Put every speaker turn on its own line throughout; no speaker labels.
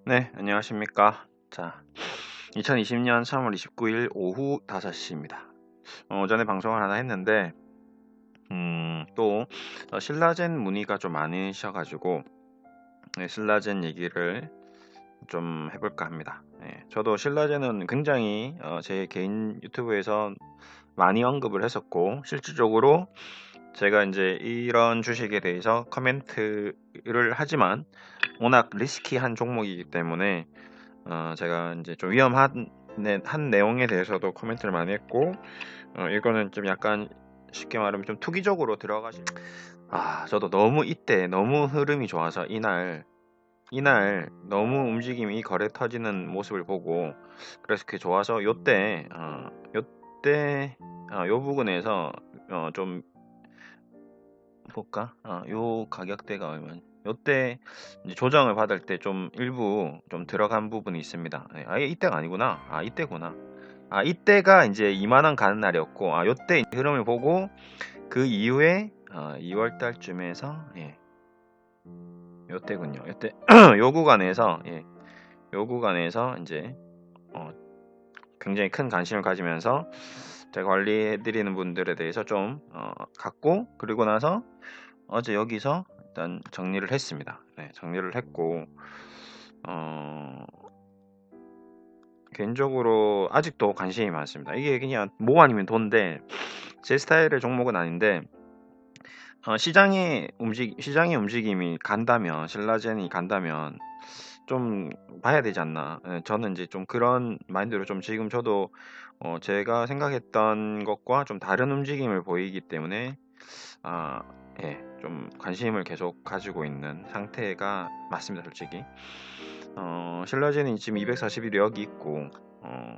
네, 안녕하십니까. 자, 2020년 3월 29일 오후 5시입니다. 오전에 방송을 하나 했는데, 또, 신라젠 문의가 좀 많으셔가지고, 네, 신라젠 얘기를 좀 해볼까 합니다. 네, 저도 신라젠은 굉장히 제 개인 유튜브에서 많이 언급을 했었고, 실질적으로 제가 이제 이런 주식에 대해서 커멘트를 하지만, 워낙 리스키한 종목이기 때문에, 제가 이제 좀 위험한 한 내용에 대해서도 코멘트를 많이 했고, 이거는 좀 약간 쉽게 말하면 좀 투기적으로 들어가시. 저도 너무 이때 너무 흐름이 좋아서 이날 너무 움직임이 거래 터지는 모습을 보고, 그래서 그게 좋아서 요때 요 부분에서 좀 볼까? 요 가격대가 얼마? 요때 이제 조정을 받을 때 좀 일부 좀 들어간 부분이 있습니다. 네, 아예 이때가 아니구나. 이때구나. 이때가 이제 2만 원 가는 날이었고, 요때 이제 흐름을 보고 그 이후에 2월 달쯤에서 요때군요. 요때 요 구간에서 요 구간에서 이제 어, 굉장히 큰 관심을 가지면서 제가 관리해 드리는 분들에 대해서 좀 갖고, 그리고 나서 어제 여기서 일단 정리를 했습니다. 네, 정리를 했고, 어, 개인적으로 아직도 관심이 많습니다. 이게 그냥 뭐 아니면 돈데, 제 스타일의 종목은 아닌데, 시장의 움직임이 간다면, 신라젠이 간다면 좀 봐야 되지 않나. 저는 이제 좀 그런 마인드로 좀 지금 저도 제가 생각했던 것과 좀 다른 움직임을 보이기 때문에 아, 좀 관심을 계속 가지고 있는 상태가 맞습니다, 솔직히. 신라젠이 지금 241이 여기 있고, 어,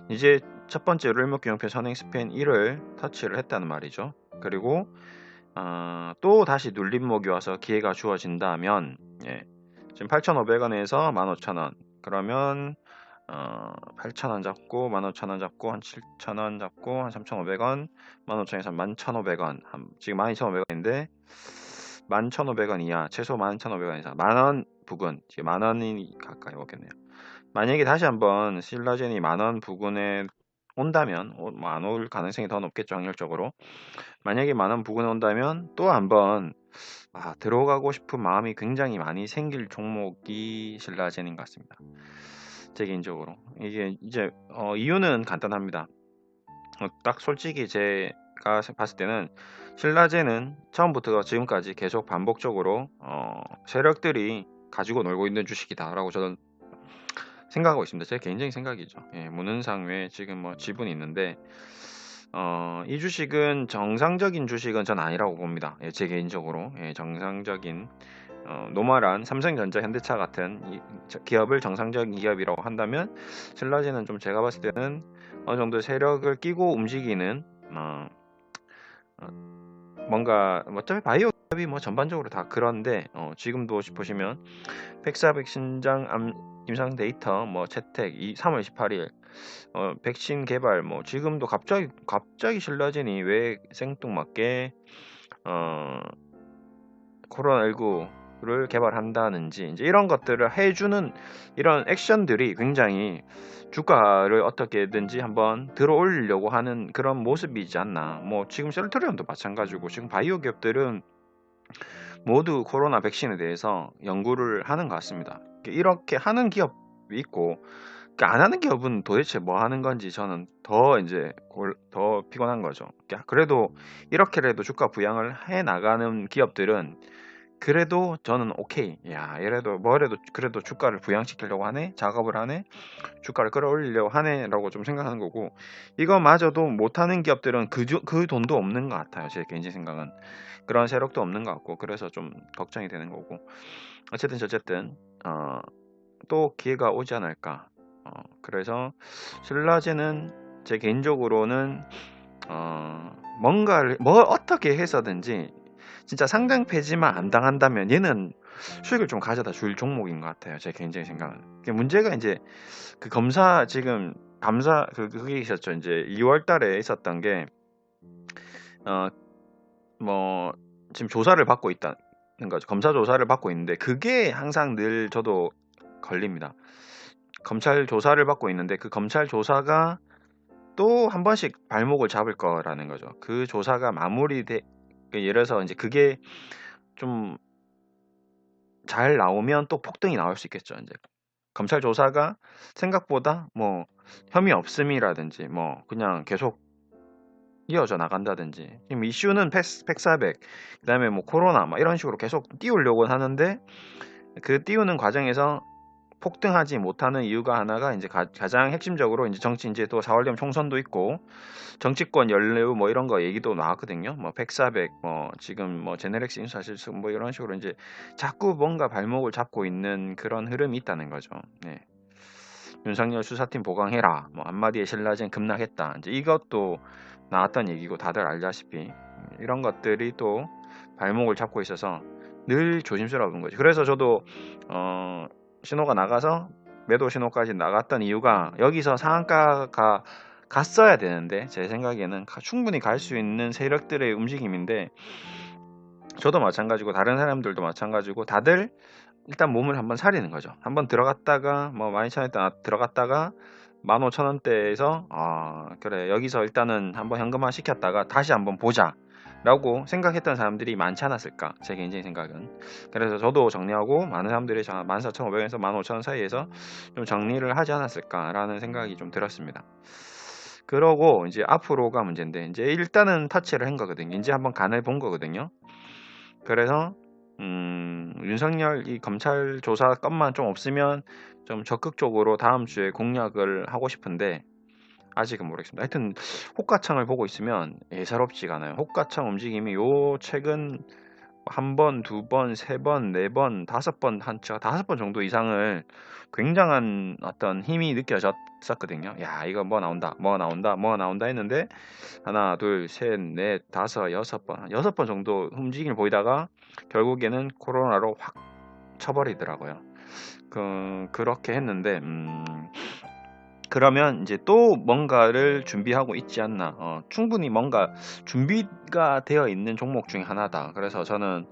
이제 첫 번째 롤목경표 선행 스팬 1을 터치를 했다는 말이죠. 그리고 또 다시 눌림목이 와서 기회가 주어진다면, 지금 8,500원에서 15,000원. 그러면 8,000원 잡고 15,000원 잡고 한 7,000원 잡고 한 3,500원, 15,000원에서 11,500원. 지금 12,500원인데 11,500원 이하, 최소 11,500원 이상, 만원 부근, 지금 만원이 가까이 오겠네요. 만약에 다시 한번 신라젠이 만원 부근에 온다면, 안 올 가능성이 더 높겠죠, 확률적으로. 만약에 만원 부근에 온다면 또 한번 들어가고 싶은 마음이 굉장히 많이 생길 종목이 신라젠인 것 같습니다. 제 개인적으로 이게 이제 이유는 간단합니다. 딱 솔직히 제가 봤을 때는 신라젠은 처음부터 지금까지 계속 반복적으로 세력들이 가지고 놀고 있는 주식이다라고 저는 생각하고 있습니다. 제 개인적인 생각이죠. 문은상 외에 지금 뭐 지분이 있는데, 이 주식은 정상적인 주식은 전 아니라고 봅니다. 제 개인적으로. 정상적인 노멀한 삼성전자, 현대차 같은 기업을 정상적인 기업이라고 한다면, 신라젠은 좀 제가 봤을 때는 어느 정도 세력을 끼고 움직이는 어, 뭔가 어차피 바이오 기업이 뭐 전반적으로 다 그런데, 지금도 보시면 백사백 신장 임상 데이터 뭐 채택 3월 28일 백신 개발, 뭐 지금도 갑자기 신라젠이 왜 생뚱맞게 코로나19를 개발한다는지, 이제 이런 것들을 해주는 이런 액션들이 굉장히 주가를 어떻게든지 한번 들어 올리려고 하는 그런 모습이지 않나. 뭐 지금 셀트리온도 마찬가지고, 지금 바이오 기업들은 모두 코로나 백신에 대해서 연구를 하는 것 같습니다. 이렇게 하는 기업이 있고, 안 하는 기업은 도대체 뭐 하는 건지 저는 더 피곤한 거죠. 그래도 이렇게라도 주가 부양을 해 나가는 기업들은 그래도 저는 오케이. 야, 얘래도 뭐래도 그래도 주가를 부양시키려고 하네, 작업을 하네, 주가를 끌어올리려고 하네라고 좀 생각하는 거고, 이거마저도 못하는 기업들은 그 돈도 없는 것 같아요. 제 개인적인 생각은 그런 세력도 없는 것 같고, 그래서 좀 걱정이 되는 거고. 어쨌든 또 기회가 오지 않을까. 그래서 신라젠은 제 개인적으로는 뭔가를 어떻게 해서든지 진짜 상장 폐지만 안 당한다면 얘는 수익을 좀 가져다 줄 종목인 것 같아요. 제 개인적인 생각은. 문제가 이제 그 검사, 지금 감사 그게 있었죠. 이제 2월 달에 있었던 게 뭐 지금 조사를 받고 있다는 거죠. 검사 조사를 받고 있는데, 그게 항상 늘 저도 걸립니다. 검찰 조사를 받고 있는데 그 검찰 조사가 또 한 번씩 발목을 잡을 거라는 거죠. 그 조사가 마무리돼 예를 들어서 이제 그게 좀 잘 나오면 또 폭등이 나올 수 있겠죠. 이제 검찰 조사가 생각보다 뭐 혐의 없음이라든지 뭐 그냥 계속 이어져 나간다든지 지금 이슈는 팩400 그다음에 뭐 코로나 막 이런 식으로 계속 띄우려고 하는데 그 띄우는 과정에서 폭등하지 못하는 이유가 하나가 이제 가장 핵심적으로 이제 정치 이제 또 4월 되면 총선도 있고 정치권 연루 뭐 이런 거 얘기도 나왔거든요. 뭐 팩400 뭐 지금 뭐 제네렉스 인사실수 뭐 이런 식으로 이제 자꾸 뭔가 발목을 잡고 있는 그런 흐름이 있다는 거죠. 네. 윤석열 수사팀 보강해라. 뭐 한마디에 신라젠 급락했다. 이제 이것도 나왔던 얘기고 다들 알다시피 이런 것들이 또 발목을 잡고 있어서 늘 조심스러운 거죠. 그래서 저도 신호가 나가서 매도 신호까지 나갔던 이유가 여기서 상한가가 갔어야 되는데 제 생각에는 충분히 갈 수 있는 세력들의 움직임인데 저도 마찬가지고 다른 사람들도 마찬가지고 다들 일단 몸을 한번 사리는 거죠. 한번 들어갔다가 뭐 12,000원대 들어갔다가 15,000원대에서 그래 여기서 일단은 한번 현금화 시켰다가 다시 한번 보자 라고 생각했던 사람들이 많지 않았을까 제 개인적인 생각은. 그래서 저도 정리하고 많은 사람들이 14,500원에서 15,000원 사이에서 좀 정리를 하지 않았을까 라는 생각이 좀 들었습니다. 그러고 이제 앞으로가 문제인데 이제 일단은 터치를 한 거거든요. 이제 한번 간을 본 거거든요. 그래서 윤석열 이 검찰 조사 건만 좀 없으면 좀 적극적으로 다음 주에 공략을 하고 싶은데 아직은 모르겠습니다. 하여튼 호가창을 보고 있으면 예사롭지가 않아요. 호가창 움직임이 요 최근 한 번, 두 번, 세 번, 네 번, 다섯 번, 다섯 번 정도 이상을 굉장한 어떤 힘이 느껴졌었거든요. 야, 이거 뭐 나온다, 뭐 나온다, 뭐 나온다 했는데 하나, 둘, 셋, 넷, 다섯, 여섯 번 정도 움직임을 보이다가 결국에는 코로나로 확 쳐버리더라고요. 그렇게 했는데 그러면 이제 또 뭔가를 준비하고 있지 않나. 충분히 뭔가 준비가 되어 있는 종목 중에 하나다. 그래서 저는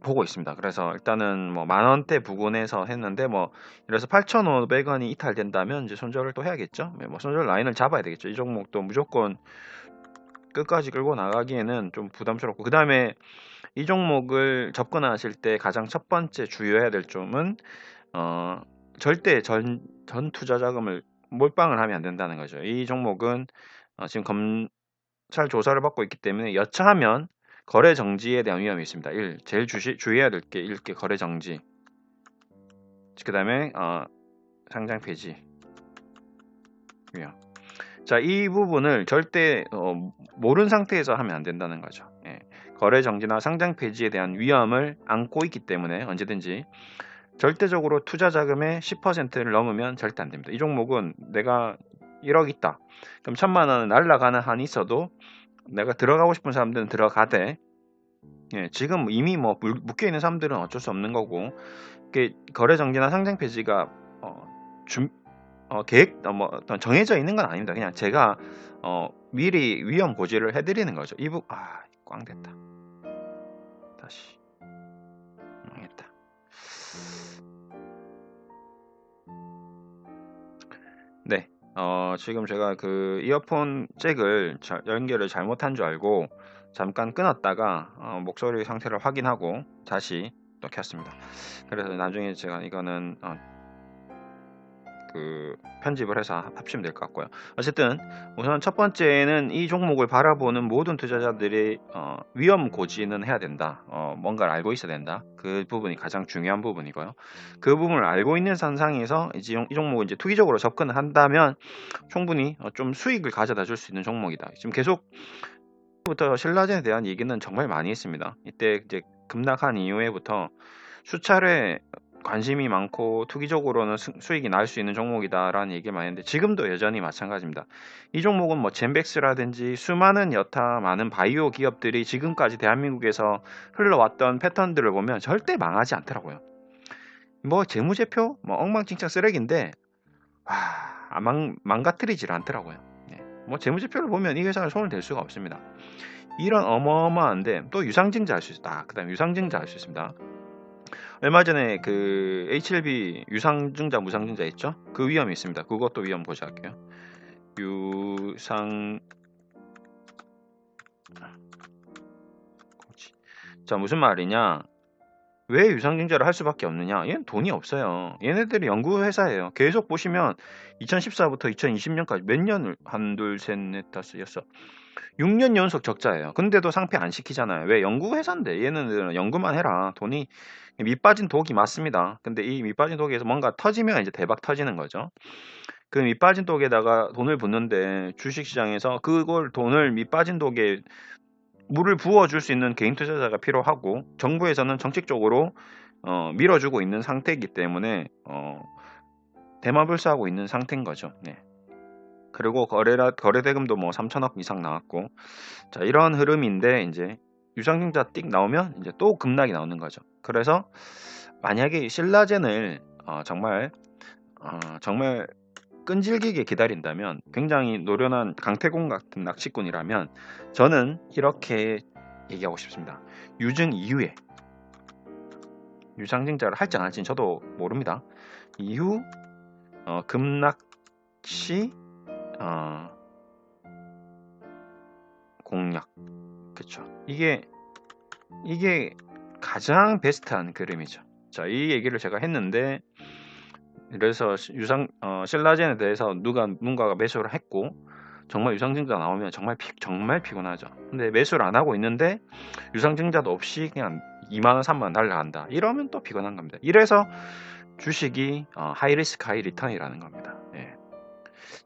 보고 있습니다. 그래서 일단은 뭐 만원대 부근에서 했는데 뭐 이래서 8,500원이 이탈된다면 이제 손절을 또 해야겠죠. 뭐 손절 라인을 잡아야 되겠죠. 이 종목도 무조건 끝까지 끌고 나가기에는 좀 부담스럽고 그 다음에 이 종목을 접근하실 때 가장 첫 번째 주의해야 될 점은 절대 전 투자 자금을 몰빵을 하면 안 된다는 거죠. 이 종목은 지금 검찰 조사를 받고 있기 때문에 여차하면 거래 정지에 대한 위험이 있습니다. 제일 주의해야 될 게 1개 거래 정지. 그 다음에 상장 폐지 위험. 자, 이 부분을 절대 모르는 상태에서 하면 안 된다는 거죠. 예. 거래 정지나 상장 폐지에 대한 위험을 안고 있기 때문에 언제든지 절대적으로 투자 자금의 10%를 넘으면 절대 안 됩니다. 이 종목은 내가 1억 있다. 그럼 1,000만 원은 날라가는 한이 있어도 내가 들어가고 싶은 사람들은 들어가되 지금 이미 뭐 묶여 있는 사람들은 어쩔 수 없는 거고 거래 정지나 상장 폐지가 계획 뭐 어떤 정해져 있는 건 아닙니다. 그냥 제가 미리 위험 고지를 해드리는 거죠. 꽝 됐다. 다시 망했다. 네, 지금 제가 그 이어폰 잭을 연결을 잘못한 줄 알고 잠깐 끊었다가 목소리 상태를 확인하고 다시 또 켰습니다. 그래서 나중에 제가 이거는 그 편집을 해서 합치면 될 것 같고요. 어쨌든 우선 첫 번째는 이 종목을 바라보는 모든 투자자들이 위험 고지는 해야 된다. 뭔가를 알고 있어야 된다. 그 부분이 가장 중요한 부분이고요. 그 부분을 알고 있는 선상에서 이 종목을 이제 투기적으로 접근을 한다면 충분히 좀 수익을 가져다 줄 수 있는 종목이다. 지금 계속부터 신라젠에 대한 얘기는 정말 많이 했습니다. 이때 이제 급락한 이후에부터 수차례 관심이 많고 투기적으로는 수익이 날 수 있는 종목이다라는 얘기를 많이 했는데 지금도 여전히 마찬가지입니다. 이 종목은 뭐 젠백스라든지 수많은 여타 많은 바이오 기업들이 지금까지 대한민국에서 흘러왔던 패턴들을 보면 절대 망하지 않더라고요. 뭐 재무제표 뭐 엉망진창 쓰레기인데 망가뜨리질 않더라고요. 뭐 재무제표를 보면 이 회사를 손을 댈 수가 없습니다. 이런 어마어마한데 또 유상증자 할 수 있다. 그 다음에 유상증자 할 수 있습니다. 얼마 전에 그 HLB 유상증자 무상증자 있죠? 그 위험이 있습니다. 그것도 위험 고지할게요. 유상 자 무슨 말이냐? 왜 유상증자를 할 수밖에 없느냐? 얘는 돈이 없어요. 얘네들이 연구회사예요. 계속 보시면 2014부터 2020년까지 몇 년을 한둘 셋 넷 다섯 여섯 6년 연속 적자예요. 근데도 상폐 안 시키잖아요. 왜? 연구회사인데 얘네들은 연구만 해라. 돈이 밑빠진 독이 맞습니다. 근데 이 밑빠진 독에서 뭔가 터지면 이제 대박 터지는 거죠. 그 밑빠진 독에다가 돈을 붓는데 주식시장에서 그걸 돈을 밑빠진 독에 물을 부어줄 수 있는 개인 투자자가 필요하고 정부에서는 정책적으로 밀어주고 있는 상태이기 때문에 대마불사하고 있는 상태인 거죠. 네. 그리고 거래대금도 뭐 3천억 이상 나왔고 자 이런 흐름인데 이제 유상증자 띡 나오면 이제 또 급락이 나오는 거죠. 그래서 만약에 신라젠을 정말 끈질기게 기다린다면 굉장히 노련한 강태공 같은 낚시꾼이라면 저는 이렇게 얘기하고 싶습니다. 유증 이후에 유상증자를 할지 안 할지는 저도 모릅니다. 이후 급락시 공략 그쵸. 이게 가장 베스트한 그림이죠. 자, 이 얘기를 제가 했는데 그래서 신라젠에 대해서 누군가가 매수를 했고 정말 유상증자 나오면 정말 피곤하죠. 근데 매수를 안 하고 있는데 유상증자도 없이 그냥 2만원 3만원 날라간다. 이러면 또 피곤한 겁니다. 이래서 주식이 하이리스크 하이리턴이라는 겁니다. 예.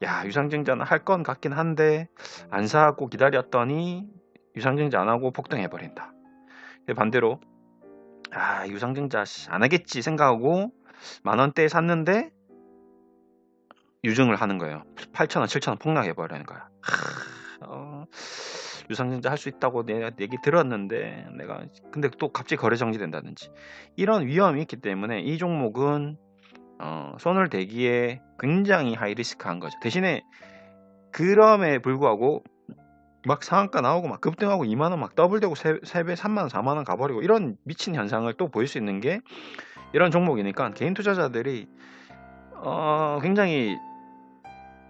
야 유상증자는 할 건 같긴 한데 안 사고 기다렸더니 유상증자 안 하고 폭등해버린다. 반대로 유상증자 안 하겠지 생각하고 만원대에 샀는데 유증을 하는 거예요. 8,000원 7,000원 폭락해버리는 거야. 유상증자 할 수 있다고 내가 얘기 들었는데 근데 또 갑자기 거래 정지된다든지 이런 위험이 있기 때문에 이 종목은 손을 대기에 굉장히 하이리스크한 거죠. 대신에 그럼에 불구하고 막 상한가 나오고 막 급등하고 2만원 막 더블되고 3배 3만원 4만원 가버리고 이런 미친 현상을 또 보일 수 있는 게 이런 종목이니까 개인 투자자들이 굉장히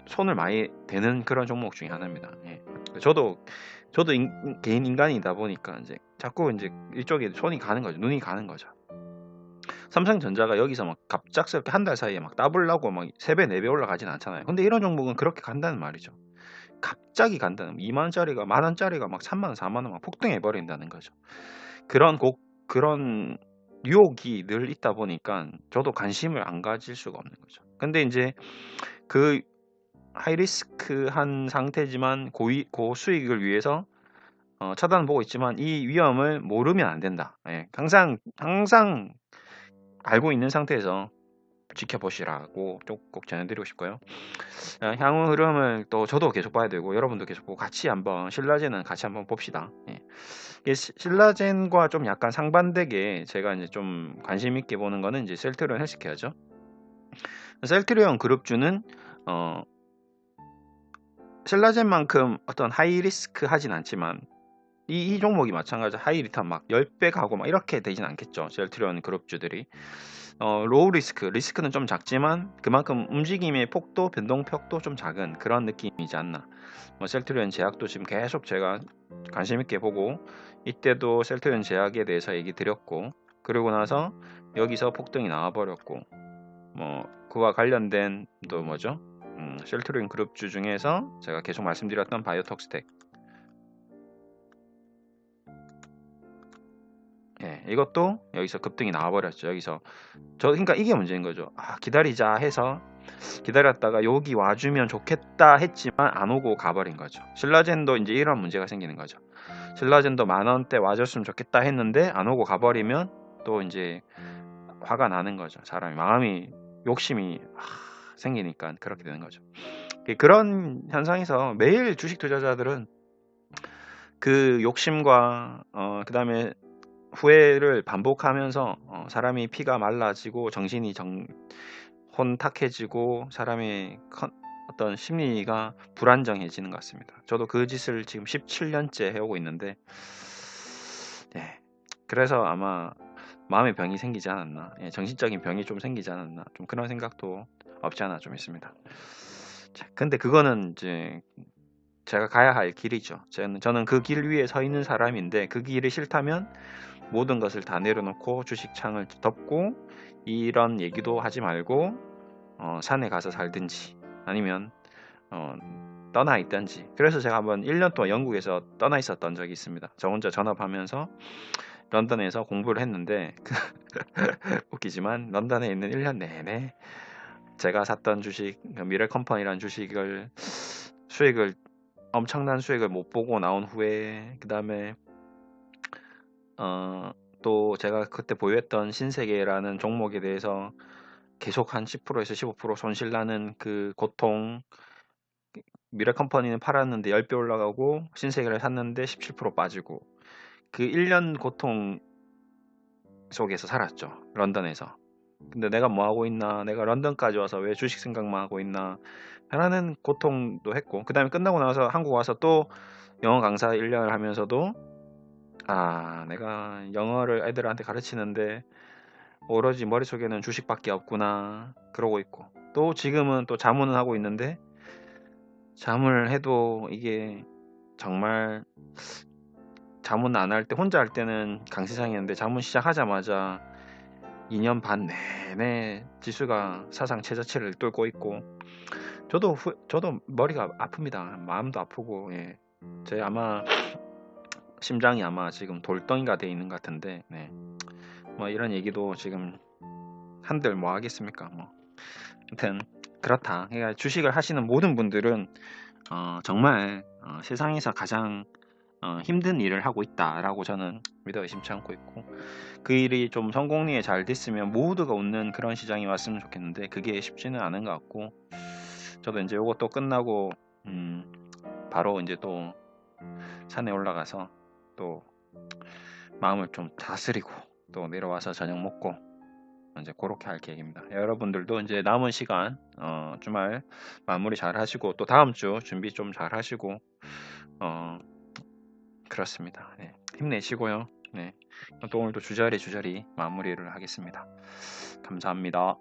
손을 많이 대는 그런 종목 중에 하나입니다. 예. 저도 개인 인간이다 보니까 이제 자꾸 이제 이쪽에 손이 가는 거죠. 눈이 가는 거죠. 삼성전자가 여기서 막 갑작스럽게 한 달 사이에 막 더블하고 막 3배 4배 올라가진 않잖아요. 근데 이런 종목은 그렇게 간다는 말이죠. 갑자기 간다는 2만원짜리가 만원짜리가 막 3만원 4만원 막 폭등해 버린다는 거죠. 그런 유혹이 늘 있다 보니까 저도 관심을 안 가질 수가 없는 거죠. 근데 이제 그 하이리스크한 상태지만 고수익을 위해서 쳐다보고 있지만 이 위험을 모르면 안 된다. 예, 항상 알고 있는 상태에서 지켜보시라고 꼭 전해드리고 싶고요. 향후 흐름을 또 저도 계속 봐야 되고 여러분도 계속 보고 같이 한번 신라젠은 같이 한번 봅시다. 예. 신라젠과 좀 약간 상반되게 제가 이제 좀 관심 있게 보는 거는 이제 셀트리온 헬스케어죠. 셀트리온 그룹주는 신라젠만큼 어떤 하이리스크 하진 않지만 이 종목이 마찬가지로 하이리턴 막 10배 가고 막 이렇게 되진 않겠죠. 셀트리온 그룹주들이 로우 리스크는 좀 작지만 그만큼 움직임의 폭도 변동폭도 좀 작은 그런 느낌이지 않나. 셀트리온 제약도 지금 계속 제가 관심 있게 보고 이때도 셀트리온 제약에 대해서 얘기 드렸고 그러고 나서 여기서 폭등이 나와 버렸고 그와 관련된 또 뭐죠? 셀트리온 그룹주 중에서 제가 계속 말씀드렸던 바이오톡스텍 예, 이것도 여기서 급등이 나와버렸죠. 여기서 그러니까 이게 문제인 거죠. 기다리자 해서 기다렸다가 여기 와주면 좋겠다 했지만 안 오고 가버린 거죠. 신라젠도 이제 이런 문제가 생기는 거죠. 신라젠도 만원대 와줬으면 좋겠다 했는데 안 오고 가버리면 또 이제 화가 나는 거죠. 사람이 마음이 욕심이 생기니까 그렇게 되는 거죠. 그런 현상에서 매일 주식 투자자들은 그 욕심과 그 다음에 후회를 반복하면서 사람이 피가 말라지고 정신이 혼탁해지고 사람의 어떤 심리가 불안정해지는 것 같습니다. 저도 그 짓을 지금 17년째 해오고 있는데 그래서 아마 마음의 병이 생기지 않았나, 예, 정신적인 병이 좀 생기지 않았나, 좀 그런 생각도 없지 않아 좀 있습니다. 자, 근데 그거는 이제 제가 가야 할 길이죠. 저는 그 길 위에 서 있는 사람인데 그 길이 싫다면 모든 것을 다 내려놓고 주식창을 덮고 이런 얘기도 하지 말고 산에 가서 살든지 아니면 어, 떠나 있든지. 그래서 제가 한번 1년 동안 영국에서 떠나 있었던 적이 있습니다. 저 혼자 전업하면서 런던에서 공부를 했는데 웃기지만 런던에 있는 1년 내내 제가 샀던 주식 미래 컴퍼니라는 주식을 수익을 엄청난 수익을 못 보고 나온 후에 그다음에 또 제가 그때 보유했던 신세계라는 종목에 대해서 계속 한 10%에서 15% 손실 나는 그 고통, 미래 컴퍼니는 팔았는데 10배 올라가고 신세계를 샀는데 17% 빠지고 그 1년 고통 속에서 살았죠. 런던에서. 근데 내가 뭐 하고 있나? 내가 런던까지 와서 왜 주식 생각만 하고 있나? 라는 고통도 했고 그다음에 끝나고 나서 한국 와서 또 영어 강사 1년을 하면서도 내가 영어를 애들한테 가르치는데 오로지 머릿속에는 주식밖에 없구나 그러고 있고 또 지금은 또 자문을 하고 있는데 자문을 해도 이게 정말 자문 안 할 때 혼자 할 때는 강세장이었는데 자문 시작하자마자 2년 반 내내 지수가 사상 최저치를 뚫고 있고 저도 머리가 아픕니다. 마음도 아프고 예. 제 아마 심장이 아마 지금 돌덩이가 돼 있는 것 같은데 네. 뭐 이런 얘기도 지금 한들 뭐 하겠습니까? 뭐 아무튼 그렇다. 그러니까 주식을 하시는 모든 분들은 정말 세상에서 가장 힘든 일을 하고 있다라고 저는 믿어 의심치 않고 있고 그 일이 좀 성공리에 잘 됐으면 모두가 웃는 그런 시장이 왔으면 좋겠는데 그게 쉽지는 않은 것 같고 저도 이제 요것도 끝나고 바로 이제 또 산에 올라가서 또 마음을 좀 다스리고 또 내려와서 저녁 먹고 이제 그렇게 할 계획입니다. 여러분들도 이제 남은 시간 주말 마무리 잘 하시고 또 다음 주 준비 좀 잘 하시고 그렇습니다. 네. 힘내시고요. 네. 또 오늘도 주저리 마무리를 하겠습니다. 감사합니다.